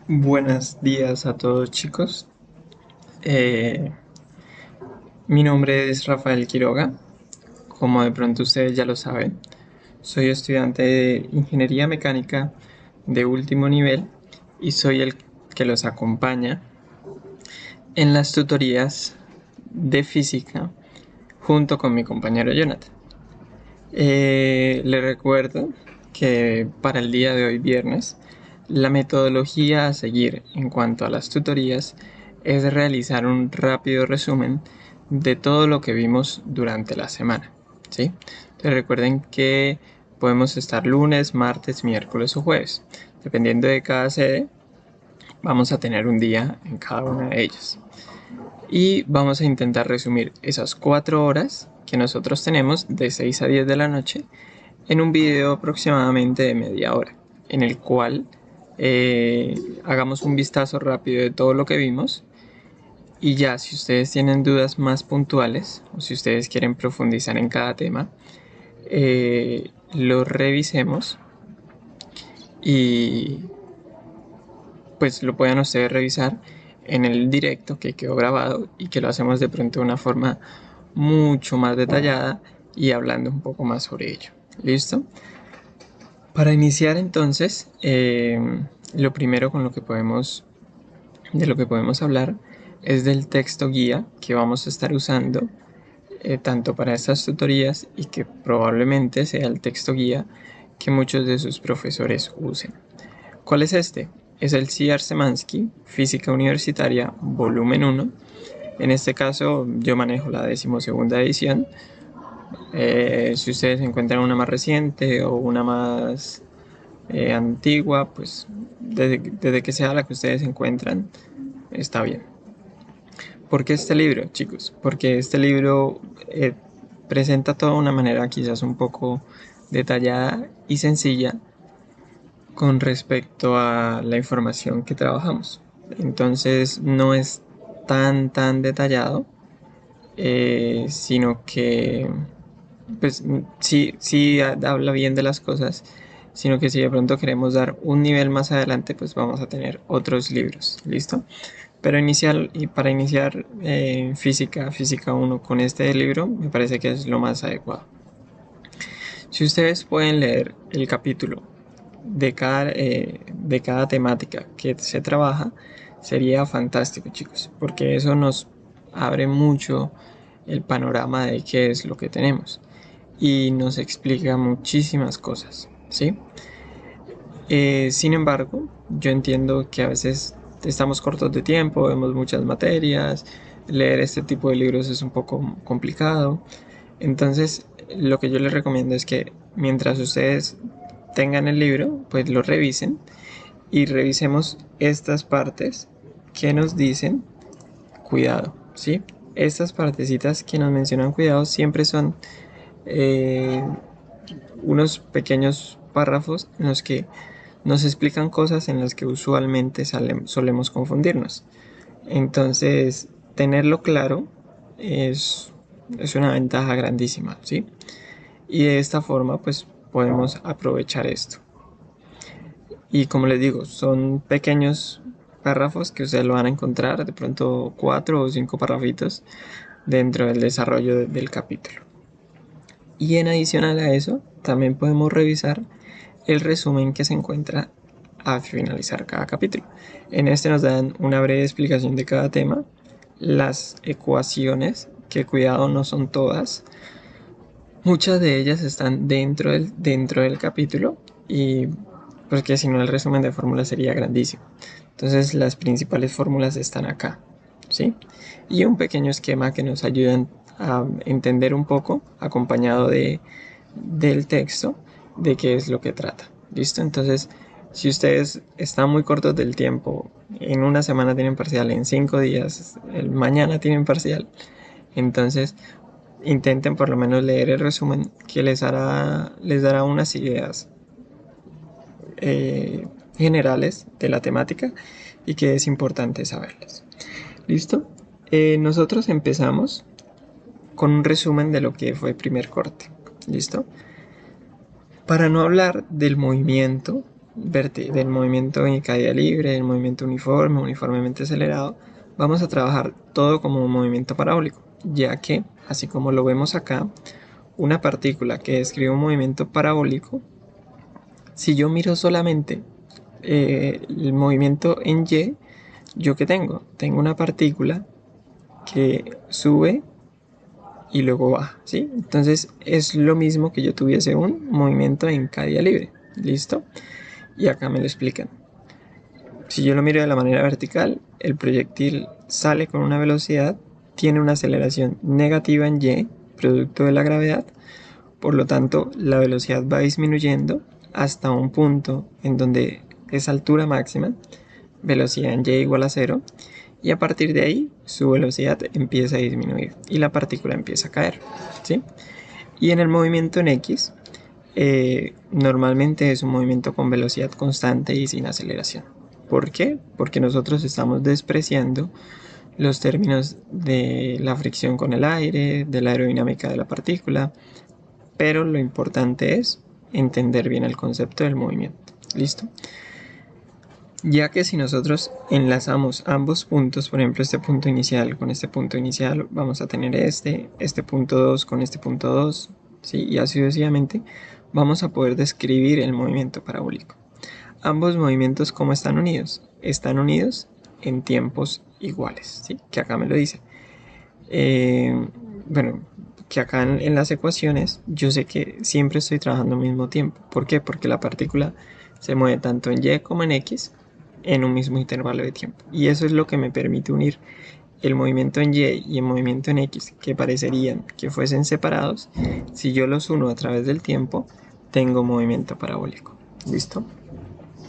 Buenos días a todos, chicos. Eh, Mi nombre es Rafael Quiroga. Como de pronto ustedes ya lo saben, soy estudiante de Ingeniería Mecánica de último nivel y soy el que los acompaña en las tutorías de física junto con mi compañero Jonathan. Les recuerdo que para el día de hoy, viernes, la metodología a seguir en cuanto a las tutorías es realizar un rápido resumen de todo lo que vimos durante la semana, ¿sí? Entonces recuerden que podemos estar lunes, martes, miércoles o jueves. Dependiendo de cada sede, vamos a tener un día en cada una de ellas. Y vamos a intentar resumir esas 4 horas que nosotros tenemos de 6 a 10 de la noche en un video aproximadamente de media hora, en el cual hagamos un vistazo rápido de todo lo que vimos y ya si ustedes tienen dudas más puntuales o si ustedes quieren profundizar en cada tema, lo revisemos y pues lo puedan ustedes revisar en el directo que quedó grabado y que lo hacemos de pronto de una forma mucho más detallada y hablando un poco más sobre ello. ¿Listo? Para iniciar entonces, lo primero de lo que podemos hablar es del texto guía que vamos a estar usando tanto para estas tutorías y que probablemente sea el texto guía que muchos de sus profesores usen. ¿Cuál es este? Es el C.R. Szymanski, Física Universitaria, volumen 1. En este caso yo manejo la 12ª edición. Si ustedes encuentran una más reciente o una más antigua, pues desde que sea la que ustedes encuentran, está bien. ¿Por qué este libro, chicos? Porque este libro presenta toda una manera quizás un poco detallada y sencilla con respecto a la información que trabajamos. Entonces no es tan detallado, sino que pues sí habla bien de las cosas, sino que si de pronto queremos dar un nivel más adelante, pues vamos a tener otros libros, ¿listo? Pero para iniciar física 1 con este libro, me parece que es lo más adecuado. Si ustedes pueden leer el capítulo de cada temática que se trabaja, sería fantástico, chicos, porque eso nos abre mucho el panorama de qué es lo que tenemos y nos explica muchísimas cosas, ¿sí? Sin embargo, yo entiendo que a veces estamos cortos de tiempo, vemos muchas materias, leer este tipo de libros es un poco complicado. Entonces, lo que yo les recomiendo es que mientras ustedes tengan el libro, pues lo revisen y revisemos estas partes que nos dicen cuidado, ¿sí? Estas partecitas que nos mencionan cuidado siempre son eh, unos pequeños párrafos en los que nos explican cosas en las que usualmente solemos confundirnos. Entonces, tenerlo claro es, es una ventaja grandísima, ¿sí? Y de esta forma, pues podemos aprovechar esto. Y como les digo, son pequeños párrafos que ustedes lo van a encontrar, de pronto 4 o 5 párrafitos dentro del desarrollo del capítulo. Y en adicional a eso, también podemos revisar el resumen que se encuentra a finalizar cada capítulo. En este nos dan una breve explicación de cada tema, las ecuaciones, que cuidado no son todas, muchas de ellas están dentro del capítulo y porque si no el resumen de fórmulas sería grandísimo. Entonces las principales fórmulas están acá, ¿sí? Y un pequeño esquema que nos ayudan a entender un poco, acompañado del texto, de qué es lo que trata. ¿Listo? Entonces, si ustedes están muy cortos del tiempo, en una semana tienen parcial, en 5 días, mañana tienen parcial, entonces intenten por lo menos leer el resumen que les dará unas ideas eh, generales de la temática y que es importante saberlas. ¿Listo? Nosotros empezamos con un resumen de lo que fue el primer corte. ¿Listo? Para no hablar del movimiento del movimiento en caída libre, del movimiento uniforme, uniformemente acelerado, vamos a trabajar todo como un movimiento parabólico, ya que, así como lo vemos acá, una partícula que describe un movimiento parabólico, si yo miro solamente el movimiento en Y, ¿yo qué tengo? Tengo una partícula que sube y luego baja, ¿sí? Entonces es lo mismo que yo tuviese un movimiento en caída libre, ¿listo? Y acá me lo explican. Si yo lo miro de la manera vertical, el proyectil sale con una velocidad, tiene una aceleración negativa en Y, producto de la gravedad, por lo tanto la velocidad va disminuyendo hasta un punto en donde es altura máxima, velocidad en Y igual a 0, y a partir de ahí su velocidad empieza a disminuir y la partícula empieza a caer, ¿sí? Y en el movimiento en X, normalmente es un movimiento con velocidad constante y sin aceleración. ¿Por qué? Porque nosotros estamos despreciando los términos de la fricción con el aire, de la aerodinámica de la partícula, pero lo importante es entender bien el concepto del movimiento. ¿Listo? Ya que si nosotros enlazamos ambos puntos, por ejemplo este punto inicial con este punto inicial, vamos a tener este punto 2 con este punto 2, ¿sí? Y así sucesivamente, vamos a poder describir el movimiento parabólico. Ambos movimientos, ¿cómo están unidos? Están unidos en tiempos iguales, ¿sí? Que acá me lo dice. Bueno, que acá en las ecuaciones yo sé que siempre estoy trabajando al mismo tiempo. ¿Por qué? Porque la partícula se mueve tanto en Y como en X en un mismo intervalo de tiempo. Y eso es lo que me permite unir el movimiento en Y y el movimiento en X, que parecerían que fuesen separados. Si yo los uno a través del tiempo, tengo movimiento parabólico. ¿Listo?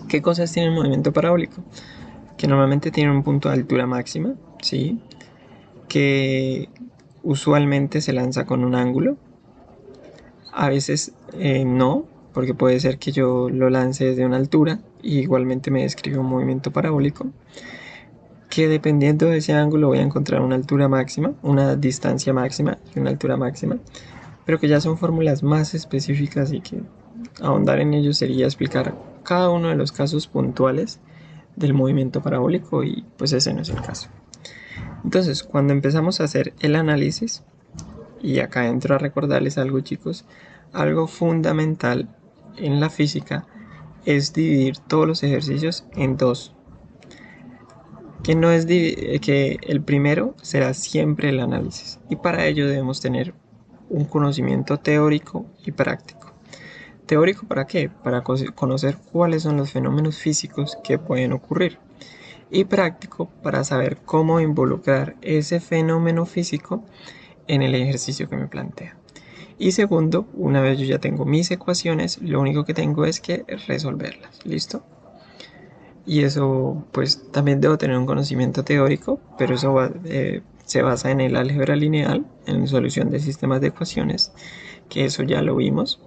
¿Qué cosas tiene el movimiento parabólico? Que normalmente tiene un punto de altura máxima, ¿sí? Que usualmente se lanza con un ángulo. A veces no, porque puede ser que yo lo lance desde una altura y igualmente me describe un movimiento parabólico, que dependiendo de ese ángulo voy a encontrar una altura máxima, una distancia máxima y una altura máxima, pero que ya son fórmulas más específicas y que ahondar en ello sería explicar cada uno de los casos puntuales del movimiento parabólico y pues ese no es el caso. Entonces, cuando empezamos a hacer el análisis, y acá entro a recordarles algo, chicos, algo fundamental en la física es dividir todos los ejercicios en dos. Que no es que el primero será siempre el análisis y para ello debemos tener un conocimiento teórico y práctico. ¿Teórico para qué? Para conocer cuáles son los fenómenos físicos que pueden ocurrir. Y práctico para saber cómo involucrar ese fenómeno físico en el ejercicio que me plantea. Y segundo, una vez yo ya tengo mis ecuaciones, lo único que tengo es que resolverlas. ¿Listo? Y eso, pues también debo tener un conocimiento teórico, pero eso se basa en el álgebra lineal, en la solución de sistemas de ecuaciones, que eso ya lo vimos.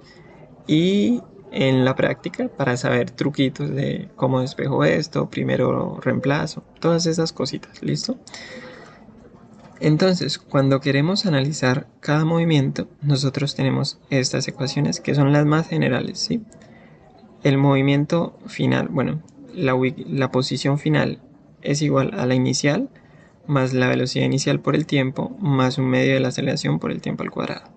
Y en la práctica para saber truquitos de cómo despejo esto, primero reemplazo, todas esas cositas, ¿listo? Entonces, cuando queremos analizar cada movimiento, nosotros tenemos estas ecuaciones que son las más generales, ¿sí? El movimiento final, bueno, la posición final es igual a la inicial más la velocidad inicial por el tiempo más un medio de la aceleración por el tiempo al cuadrado.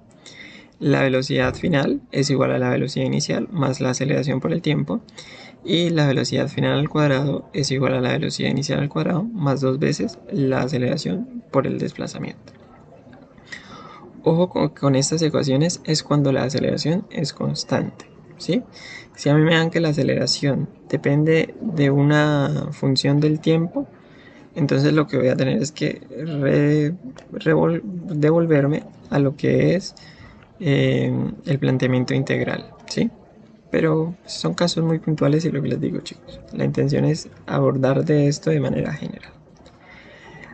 La velocidad final es igual a la velocidad inicial más la aceleración por el tiempo y la velocidad final al cuadrado es igual a la velocidad inicial al cuadrado más 2 veces la aceleración por el desplazamiento. Ojo con estas ecuaciones es cuando la aceleración es constante, ¿sí? Si a mí me dan que la aceleración depende de una función del tiempo, entonces lo que voy a tener es que devolverme a lo que es el planteamiento integral, ¿sí? Pero son casos muy puntuales y lo que les digo, chicos, la intención es abordar de esto de manera general.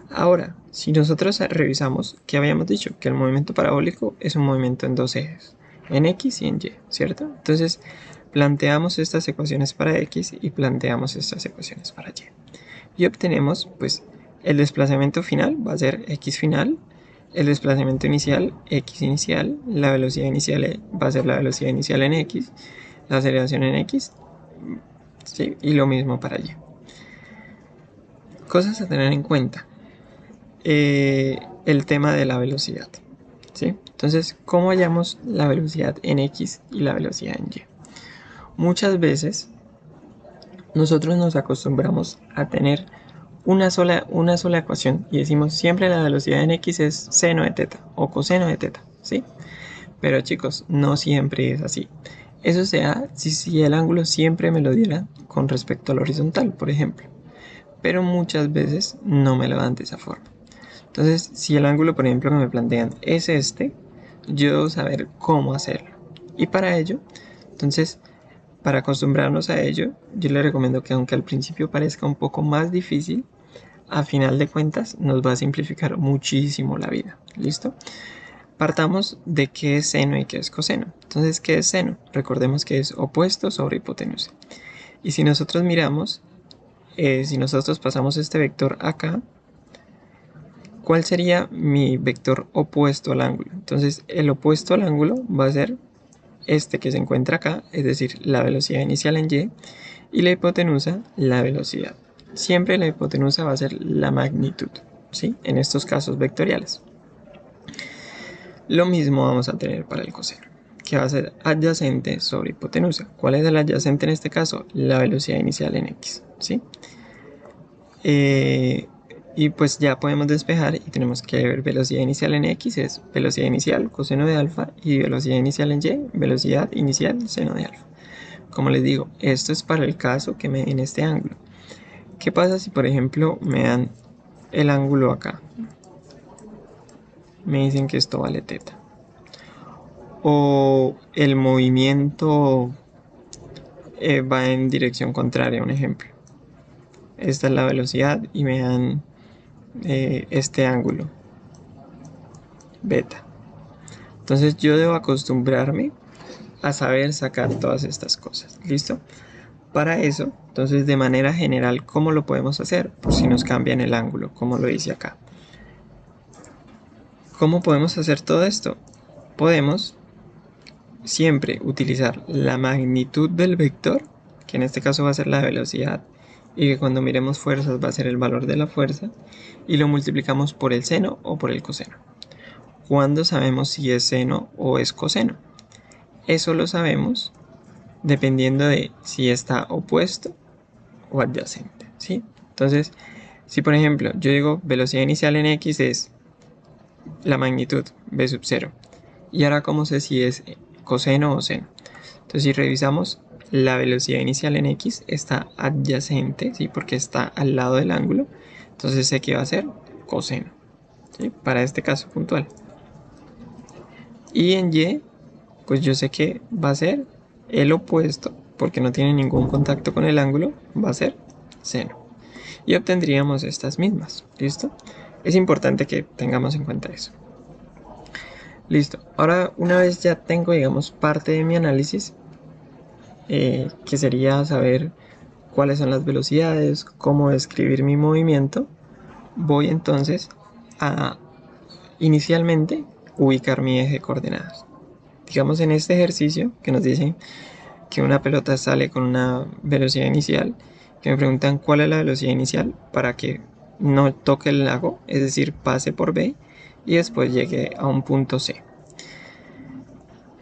Ahora, si nosotros revisamos, ¿qué habíamos dicho? Que el movimiento parabólico es un movimiento en dos ejes, en X y en Y, ¿cierto? Entonces, planteamos estas ecuaciones para X y planteamos estas ecuaciones para Y. Y obtenemos, pues, el desplazamiento final va a ser X final, el desplazamiento inicial, X inicial, la velocidad inicial va a ser la velocidad inicial en X, la aceleración en X, ¿sí? Y lo mismo para y. Cosas a tener en cuenta. El tema de la velocidad, ¿sí? Entonces, ¿cómo hallamos la velocidad en X y la velocidad en Y? Muchas veces nosotros nos acostumbramos a tener una sola ecuación y decimos siempre la velocidad en X es seno de teta o coseno de teta, ¿sí? Pero chicos, no siempre es así. Eso se da si el ángulo siempre me lo diera con respecto al horizontal, por ejemplo. Pero muchas veces no me lo dan de esa forma. Entonces, si el ángulo, por ejemplo, que me plantean es este, yo debo saber cómo hacerlo. Y para ello, entonces, para acostumbrarnos a ello, yo le recomiendo que aunque al principio parezca un poco más difícil, a final de cuentas nos va a simplificar muchísimo la vida. ¿Listo? Partamos de qué es seno y qué es coseno. Entonces, ¿qué es seno? Recordemos que es opuesto sobre hipotenusa. Y si nosotros miramos, si nosotros pasamos este vector acá, ¿cuál sería mi vector opuesto al ángulo? Entonces, el opuesto al ángulo va a ser este que se encuentra acá, es decir, la velocidad inicial en y la hipotenusa, la velocidad. Siempre la hipotenusa va a ser la magnitud, ¿sí? En estos casos vectoriales. Lo mismo vamos a tener para el coseno, que va a ser adyacente sobre hipotenusa. ¿Cuál es el adyacente en este caso? La velocidad inicial en x, ¿sí? Y pues ya podemos despejar y tenemos que ver velocidad inicial en x es velocidad inicial coseno de alfa y velocidad inicial en y, velocidad inicial seno de alfa. Como les digo, esto es para el caso que me den este ángulo. ¿Qué pasa si por ejemplo me dan el ángulo acá? Me dicen que esto vale teta. O el movimiento va en dirección contraria, un ejemplo. Esta es la velocidad y me dan este ángulo, beta. Entonces yo debo acostumbrarme a saber sacar todas estas cosas. ¿Listo? Para eso, entonces de manera general, ¿cómo lo podemos hacer? Por si nos cambian el ángulo, como lo dice acá. ¿Cómo podemos hacer todo esto? Podemos siempre utilizar la magnitud del vector, que en este caso va a ser la velocidad, y que cuando miremos fuerzas va a ser el valor de la fuerza, y lo multiplicamos por el seno o por el coseno. ¿Cuándo sabemos si es seno o es coseno? Eso lo sabemos dependiendo de si está opuesto o adyacente, ¿sí? Entonces, si por ejemplo yo digo velocidad inicial en x es la magnitud b sub 0, y ahora cómo sé si es coseno o seno. Entonces si revisamos, la velocidad inicial en x está adyacente, ¿sí? Porque está al lado del ángulo, entonces sé que va a ser coseno, ¿sí? Para este caso puntual. Y en y, pues yo sé que va a ser el opuesto, porque no tiene ningún contacto con el ángulo, va a ser seno. Y obtendríamos estas mismas, ¿listo? Es importante que tengamos en cuenta eso. Listo, ahora una vez ya tengo, digamos, parte de mi análisis, que sería saber cuáles son las velocidades, cómo describir mi movimiento, voy entonces a inicialmente ubicar mi eje de coordenadas. Digamos en este ejercicio que nos dicen que una pelota sale con una velocidad inicial, que me preguntan cuál es la velocidad inicial para que no toque el lago, es decir, pase por B y después llegue a un punto C.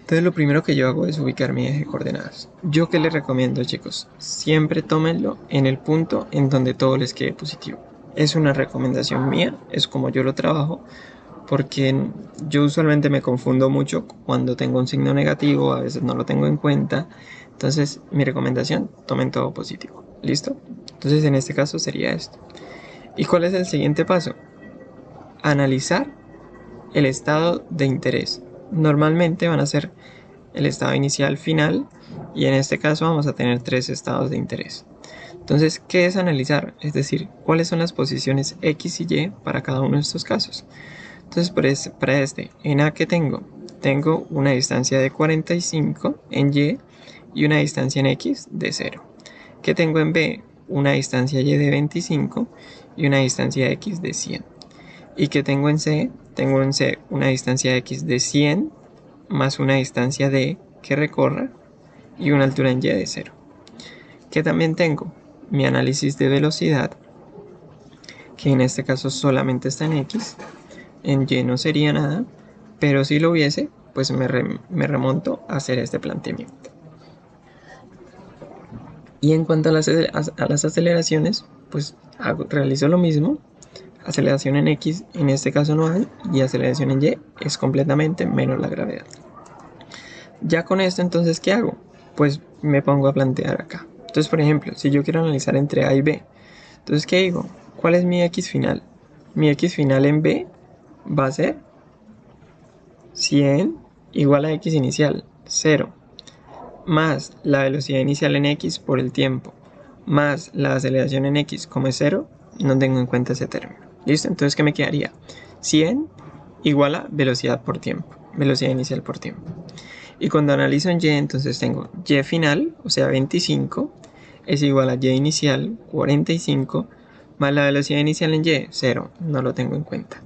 Entonces lo primero que yo hago es ubicar mi eje de coordenadas. ¿Yo qué les recomiendo, chicos? Siempre tómenlo en el punto en donde todo les quede positivo. Es una recomendación mía, es como yo lo trabajo, porque yo usualmente me confundo mucho cuando tengo un signo negativo, a veces no lo tengo en cuenta. Entonces mi recomendación, tomen todo positivo. ¿Listo? Entonces en este caso sería esto. ¿Y cuál es el siguiente paso? Analizar el estado de interés. Normalmente van a ser el estado inicial, final, y en este caso vamos a tener 3 estados de interés. Entonces, ¿qué es analizar? Es decir, ¿cuáles son las posiciones X y Y para cada uno de estos casos? Entonces, para este, en A que tengo una distancia de 45 en y una distancia en X de 0. ¿Qué tengo en B? Una distancia Y de 25 y una distancia X de 100. ¿Y qué tengo en C? Tengo en C una distancia X de 100 más una distancia D que recorra y una altura en Y de 0. que también tengo mi análisis de velocidad, que en este caso solamente está en X, en Y no sería nada, pero si lo hubiese, pues me remonto a hacer este planteamiento. Y en cuanto a las aceleraciones, pues realizo lo mismo. Aceleración en X, en este caso no hay, y aceleración en Y es completamente menos la gravedad. Ya con esto, entonces, ¿qué hago? Pues me pongo a plantear acá. Entonces, por ejemplo, si yo quiero analizar entre A y B, entonces, ¿qué digo? ¿Cuál es mi X final? Mi X final en B va a ser 100 igual a X inicial, 0, más la velocidad inicial en X por el tiempo, más la aceleración en X, como es 0, no tengo en cuenta ese término. ¿Listo? Entonces, ¿qué me quedaría? 100 igual a velocidad por tiempo, velocidad inicial por tiempo. Y cuando analizo en Y, entonces tengo Y final, o sea 25, es igual a Y inicial, 45, más la velocidad inicial en Y, 0, no lo tengo en cuenta.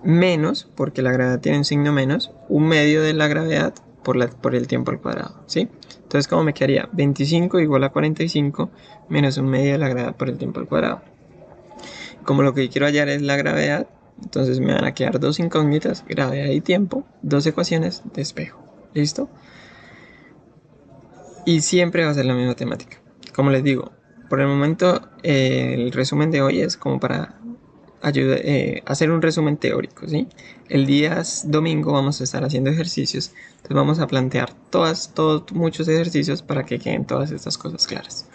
Menos, porque la gravedad tiene un signo menos, un medio de la gravedad por el tiempo al cuadrado, ¿sí? Entonces, ¿cómo me quedaría? 25 igual a 45 menos un medio de la gravedad por el tiempo al cuadrado. Como lo que quiero hallar es la gravedad, entonces me van a quedar dos incógnitas, gravedad y tiempo, dos ecuaciones de espejo. ¿Listo? Y siempre va a ser la misma temática. Como les digo, por el momento el resumen de hoy es como para hacer un resumen teórico, ¿sí? El día domingo vamos a estar haciendo ejercicios, entonces vamos a plantear muchos ejercicios para que queden todas estas cosas claras.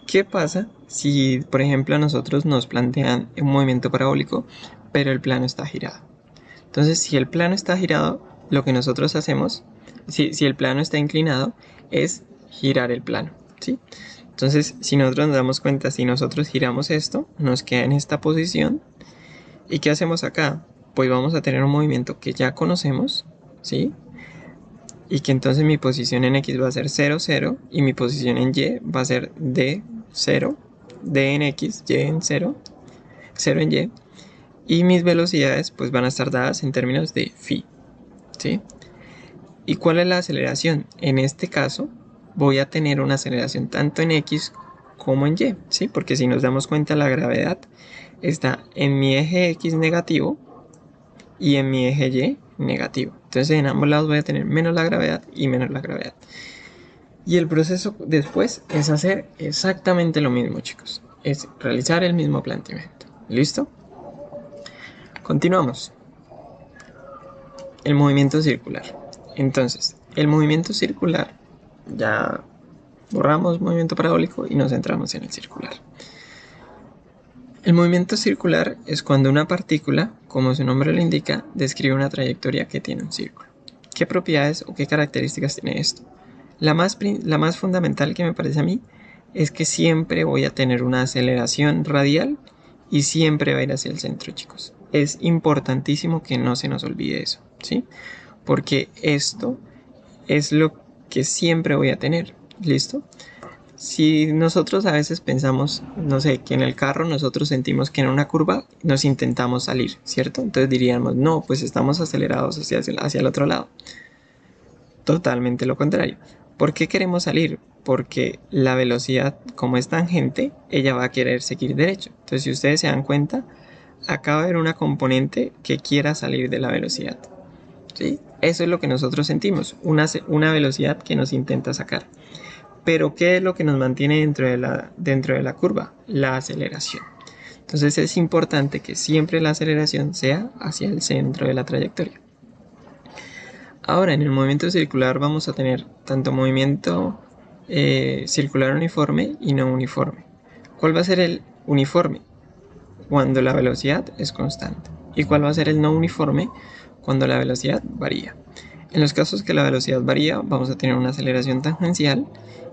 ¿Qué pasa si, por ejemplo, a nosotros nos plantean un movimiento parabólico, pero el plano está girado? Entonces, si el plano está girado, lo que nosotros hacemos, si el plano está inclinado, es girar el plano, ¿sí? Entonces, si nosotros nos damos cuenta, si nosotros giramos esto, nos queda en esta posición. ¿Y qué hacemos acá? Pues vamos a tener un movimiento que ya conocemos, ¿sí? Y que entonces mi posición en X va a ser 0, 0, y mi posición en Y va a ser D, 0, D en X, Y en 0, 0 en Y. Y mis velocidades pues van a estar dadas en términos de phi, ¿sí? ¿Y cuál es la aceleración? En este caso voy a tener una aceleración tanto en X como en Y, ¿sí? Porque si nos damos cuenta, la gravedad está en mi eje X negativo y en mi eje Y negativo. Entonces en ambos lados voy a tener menos la gravedad y menos la gravedad. Y el proceso después es hacer exactamente lo mismo, chicos. Es realizar el mismo planteamiento. ¿Listo? Continuamos. El movimiento circular. Entonces, el movimiento circular, ya borramos movimiento parabólico y nos centramos en el circular. El movimiento circular es cuando una partícula, como su nombre lo indica, describe una trayectoria que tiene un círculo. ¿Qué propiedades o qué características tiene esto? La más fundamental que me parece a mí es que siempre voy a tener una aceleración radial y siempre va a ir hacia el centro, chicos. Es importantísimo que no se nos olvide eso, ¿sí? Porque esto es lo que siempre voy a tener, ¿listo? Si nosotros a veces pensamos, no sé, que en el carro nosotros sentimos que en una curva nos intentamos salir, ¿cierto? Entonces diríamos, no, pues estamos acelerados hacia el otro lado. Totalmente lo contrario. ¿Por qué queremos salir? Porque la velocidad, como es tangente, ella va a querer seguir derecho. Entonces, si ustedes se dan cuenta, acá va a haber una componente que quiera salir de la velocidad, ¿sí? Eso es lo que nosotros sentimos, una velocidad que nos intenta sacar. Pero ¿qué es lo que nos mantiene dentro de la curva? La aceleración. Entonces es importante que siempre la aceleración sea hacia el centro de la trayectoria. Ahora, en el movimiento circular vamos a tener tanto movimiento circular uniforme y no uniforme. ¿Cuál va a ser el uniforme? Cuando la velocidad es constante. ¿Y cuál va a ser el no uniforme? Cuando la velocidad varía. En los casos que la velocidad varía, vamos a tener una aceleración tangencial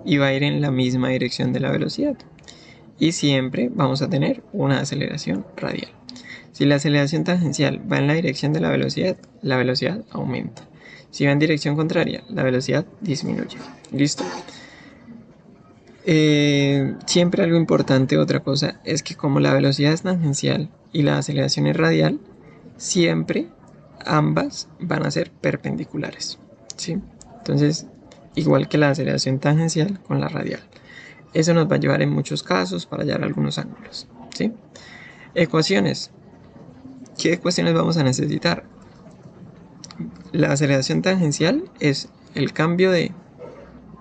y va a ir en la misma dirección de la velocidad. Y siempre vamos a tener una aceleración radial. Si la aceleración tangencial va en la dirección de la velocidad aumenta. Si va en dirección contraria, la velocidad disminuye. ¿Listo? Siempre algo importante, otra cosa, es que como la velocidad es tangencial y la aceleración es radial, siempre ambas van a ser perpendiculares, ¿sí? Entonces, igual que la aceleración tangencial con la radial. Eso nos va a llevar en muchos casos para hallar algunos ángulos, ¿sí? Ecuaciones. ¿Qué ecuaciones vamos a necesitar? La aceleración tangencial es el cambio de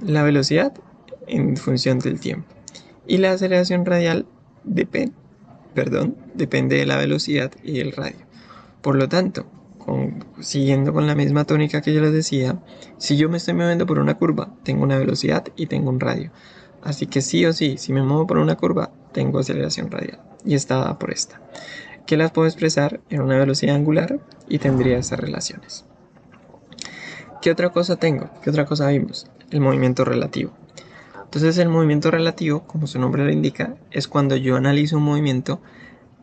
la velocidad en función del tiempo. Y la aceleración radial depende de la velocidad y el radio. Por lo tanto, siguiendo con la misma tónica que yo les decía, si yo me estoy moviendo por una curva, tengo una velocidad y tengo un radio. Así que sí o sí, si me muevo por una curva, tengo aceleración radial. Y está dada por esta, que las puedo expresar en una velocidad angular y tendría estas relaciones. ¿Qué otra cosa tengo? ¿Qué otra cosa vimos? El movimiento relativo. Entonces el movimiento relativo, como su nombre lo indica, es cuando yo analizo un movimiento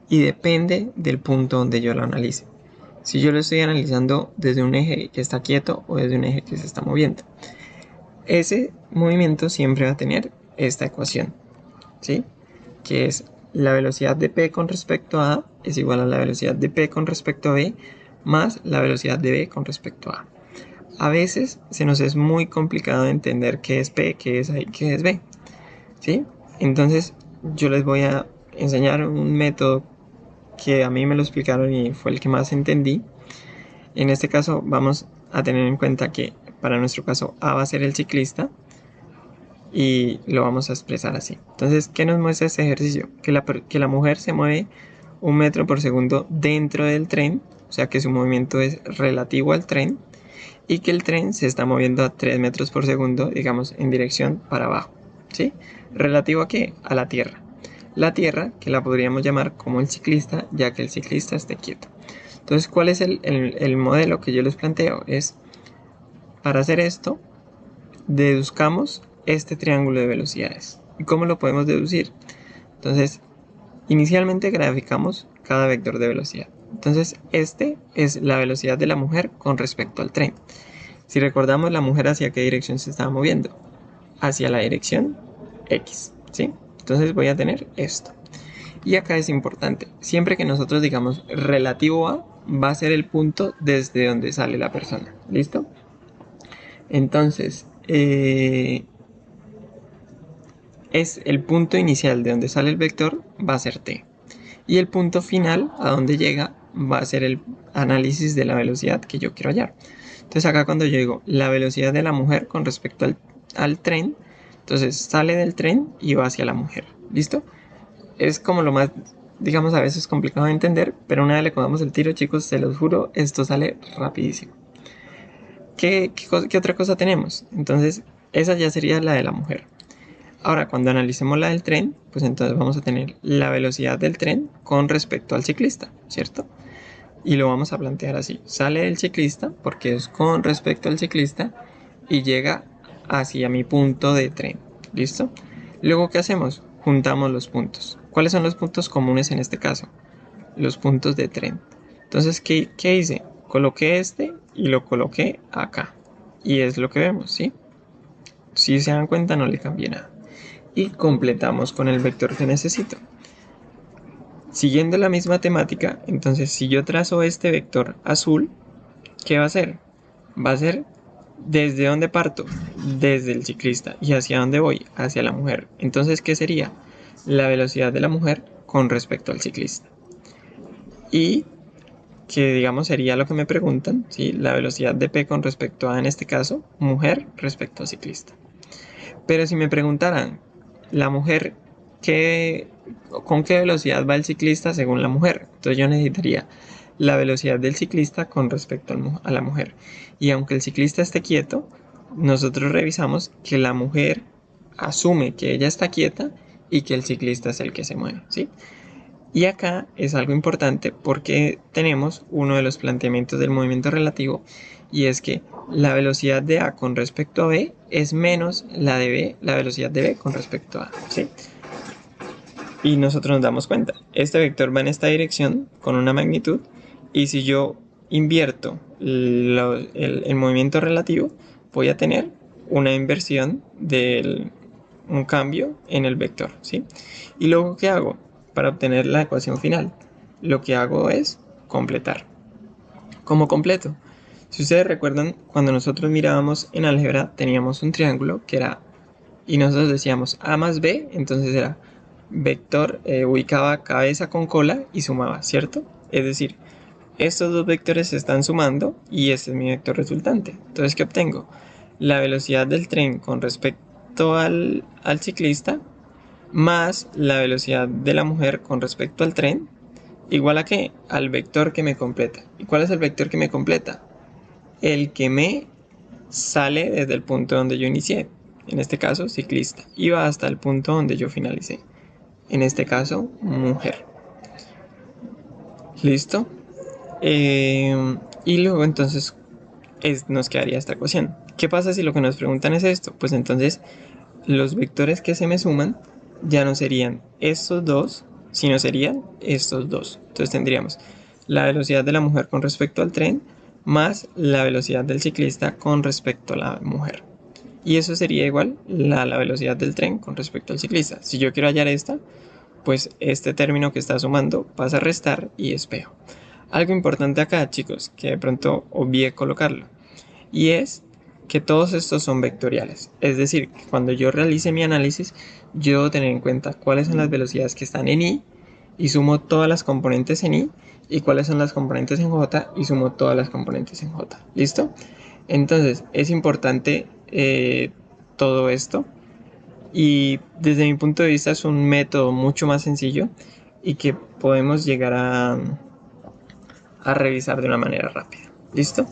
y depende del punto donde yo lo analice. Si yo lo estoy analizando desde un eje que está quieto o desde un eje que se está moviendo. Ese movimiento siempre va a tener esta ecuación, ¿sí? Que es la velocidad de P con respecto a A es igual a la velocidad de P con respecto a B más la velocidad de B con respecto a A. A veces se nos es muy complicado entender qué es P, qué es A y qué es B, ¿sí? Entonces yo les voy a enseñar un método que a mí me lo explicaron y fue el que más entendí. En este caso vamos a tener en cuenta que para nuestro caso A va a ser el ciclista y lo vamos a expresar así. Entonces, ¿qué nos muestra este ejercicio? Que la mujer se mueve 1 metro por segundo dentro del tren, o sea que su movimiento es relativo al tren, y que el tren se está moviendo a 3 metros por segundo, digamos, en dirección para abajo, ¿sí? ¿Relativo a qué? A la Tierra. La Tierra, que la podríamos llamar como el ciclista, ya que el ciclista esté quieto. Entonces, ¿cuál es el modelo que yo les planteo? Es, para hacer esto, deduzcamos este triángulo de velocidades. ¿Y cómo lo podemos deducir? Entonces, inicialmente graficamos cada vector de velocidad. Entonces, este es la velocidad de la mujer con respecto al tren. Si recordamos, la mujer hacia qué dirección se estaba moviendo. Hacia la dirección X, ¿sí? Entonces voy a tener esto. Y acá es importante, siempre que nosotros digamos relativo a, va a ser el punto desde donde sale la persona. ¿Listo? Entonces, es el punto inicial de donde sale el vector, va a ser t. Y el punto final, a donde llega, va a ser el análisis de la velocidad que yo quiero hallar. Entonces acá cuando yo digo la velocidad de la mujer con respecto al tren, entonces sale del tren y va hacia la mujer. ¿Listo? Es como lo más, digamos, a veces complicado de entender, pero una vez le cogamos el tiro, chicos, se los juro, esto sale rapidísimo. ¿Qué otra cosa tenemos? Entonces, esa ya sería la de la mujer. Ahora, cuando analicemos la del tren, pues entonces vamos a tener la velocidad del tren con respecto al ciclista, ¿cierto? Y lo vamos a plantear así. Sale el ciclista, porque es con respecto al ciclista, y llega hacia mi punto de tren. ¿Listo? Luego, ¿qué hacemos? Juntamos los puntos. ¿Cuáles son los puntos comunes en este caso? Los puntos de tren. Entonces, ¿qué hice? Coloqué este y lo coloqué acá. Y es lo que vemos, ¿sí? Si se dan cuenta, no le cambié nada. Y completamos con el vector que necesito. Siguiendo la misma temática, entonces si yo trazo este vector azul, ¿qué va a hacer? Va a ser desde dónde parto, desde el ciclista. ¿Y hacia dónde voy? Hacia la mujer. Entonces, ¿qué sería? La velocidad de la mujer con respecto al ciclista. Y que digamos sería lo que me preguntan, ¿sí? La velocidad de P con respecto a, en este caso, mujer respecto a ciclista. Pero si me preguntaran, la mujer, ¿con qué velocidad va el ciclista según la mujer? Entonces yo necesitaría la velocidad del ciclista con respecto a la mujer. Y aunque el ciclista esté quieto, nosotros revisamos que la mujer asume que ella está quieta y que el ciclista es el que se mueve, ¿sí? Y acá es algo importante porque tenemos uno de los planteamientos del movimiento relativo y es que la velocidad de A con respecto a B es menos la de B, la velocidad de B con respecto a A, ¿sí? Y nosotros nos damos cuenta, este vector va en esta dirección con una magnitud y si yo invierto el movimiento relativo voy a tener una inversión un cambio en el vector, ¿sí? Y luego, ¿qué hago? Para obtener la ecuación final, lo que hago es completar. ¿Cómo completo? Si ustedes recuerdan, cuando nosotros mirábamos en álgebra, teníamos un triángulo que era y nosotros decíamos A más B, entonces era vector, ubicaba cabeza con cola y sumaba, ¿cierto? Es decir, estos dos vectores se están sumando y este es mi vector resultante. Entonces, ¿qué obtengo? La velocidad del tren con respecto al ciclista más la velocidad de la mujer con respecto al tren, igual a qué? Al vector que me completa. ¿Y cuál es el vector que me completa? El que me sale desde el punto donde yo inicié, en este caso ciclista, y va hasta el punto donde yo finalicé, en este caso mujer. ¿Listo? Y luego entonces nos quedaría esta ecuación. ¿Qué pasa si lo que nos preguntan es esto? Pues entonces los vectores que se me suman ya no serían estos dos, sino serían estos dos. Entonces tendríamos la velocidad de la mujer con respecto al tren más la velocidad del ciclista con respecto a la mujer. Y eso sería igual a la velocidad del tren con respecto al ciclista. Si yo quiero hallar esta, pues este término que está sumando pasa a restar y espejo. Algo importante acá, chicos, que de pronto obvié colocarlo, y es que todos estos son vectoriales. Es decir, que cuando yo realice mi análisis, yo debo tener en cuenta cuáles son las velocidades que están en I y sumo todas las componentes en I, y cuáles son las componentes en J y sumo todas las componentes en J. ¿Listo? Entonces, es importante todo esto, y desde mi punto de vista es un método mucho más sencillo y que podemos llegar a revisar de una manera rápida. ¿Listo?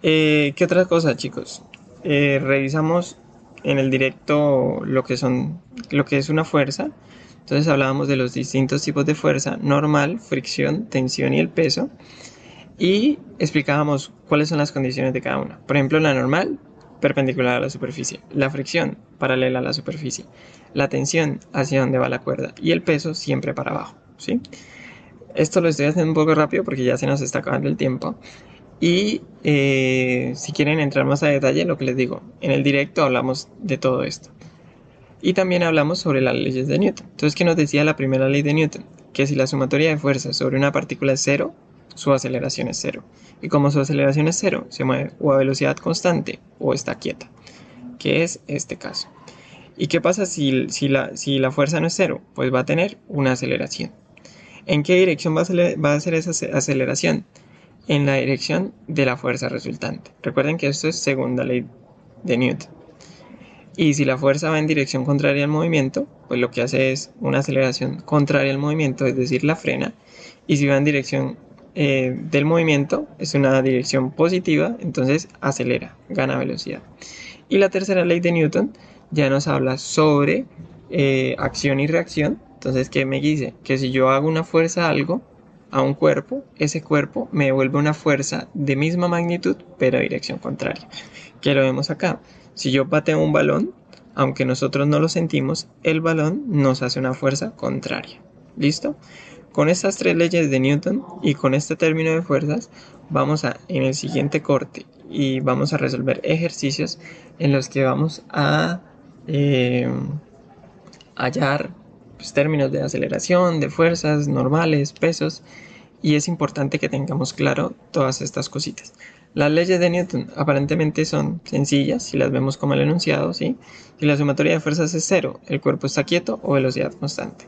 ¿Qué otra cosa, chicos? Revisamos en el directo lo que es una fuerza. Entonces hablábamos de los distintos tipos de fuerza: normal, fricción, tensión y el peso. Y explicábamos cuáles son las condiciones de cada una. Por ejemplo, la normal, perpendicular a la superficie; la fricción, paralela a la superficie; la tensión, hacia donde va la cuerda; y el peso, siempre para abajo, ¿sí? Esto lo estoy haciendo un poco rápido porque ya se nos está acabando el tiempo. Y si quieren entrar más a detalle, lo que les digo, en el directo hablamos de todo esto. Y también hablamos sobre las leyes de Newton. Entonces, ¿qué nos decía la primera ley de Newton? Que si la sumatoria de fuerzas sobre una partícula es cero, su aceleración es cero. Y como su aceleración es cero, se mueve o a velocidad constante o está quieta, que es este caso. ¿Y qué pasa si la fuerza no es cero? Pues va a tener una aceleración. ¿En qué dirección va a hacer esa aceleración? En la dirección de la fuerza resultante. Recuerden que esto es segunda ley de Newton. Y si la fuerza va en dirección contraria al movimiento, pues lo que hace es una aceleración contraria al movimiento, es decir, la frena. Y si va en dirección del movimiento, es una dirección positiva, entonces acelera, gana velocidad. Y la tercera ley de Newton ya nos habla sobre acción y reacción. Entonces, ¿qué me dice? Que si yo hago una fuerza a un cuerpo, ese cuerpo me devuelve una fuerza de misma magnitud, pero a dirección contraria. Que lo vemos acá. Si yo pateo un balón, aunque nosotros no lo sentimos, el balón nos hace una fuerza contraria. ¿Listo? Con estas tres leyes de Newton y con este término de fuerzas, vamos en el siguiente corte y vamos a resolver ejercicios en los que vamos a hallar pues, términos de aceleración, de fuerzas normales, pesos, y es importante que tengamos claro todas estas cositas. Las leyes de Newton aparentemente son sencillas si las vemos como el enunciado, ¿sí? Si la sumatoria de fuerzas es cero, el cuerpo está quieto o velocidad constante.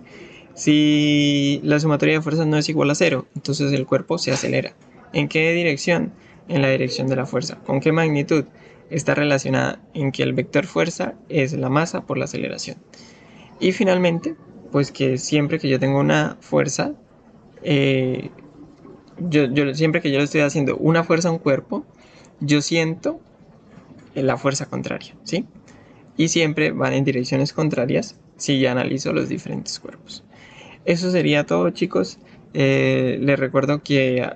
Si la sumatoria de fuerzas no es igual a cero, entonces el cuerpo se acelera. ¿En qué dirección? En la dirección de la fuerza. ¿Con qué magnitud? Está relacionada en que el vector fuerza es la masa por la aceleración. Y finalmente, pues que siempre que yo tengo una fuerza, siempre que yo le estoy haciendo una fuerza a un cuerpo, yo siento la fuerza contraria, ¿sí? Y siempre van en direcciones contrarias si ya analizo los diferentes cuerpos. Eso sería todo, chicos. Les recuerdo que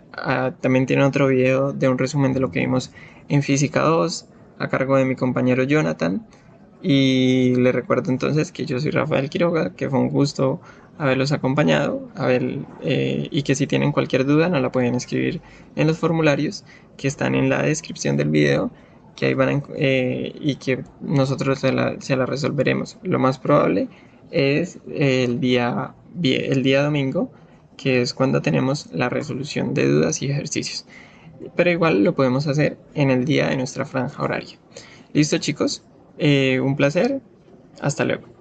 también tiene otro video de un resumen de lo que vimos en Física 2 a cargo de mi compañero Jonathan. Y les recuerdo entonces que yo soy Rafael Quiroga, que fue un gusto haberlos acompañado, y que si tienen cualquier duda no la pueden escribir en los formularios que están en la descripción del video, que ahí y que nosotros se la resolveremos. Lo más probable es el día domingo, que es cuando tenemos la resolución de dudas y ejercicios. Pero igual lo podemos hacer en el día de nuestra franja horaria. ¿Listo, chicos? Un placer. Hasta luego.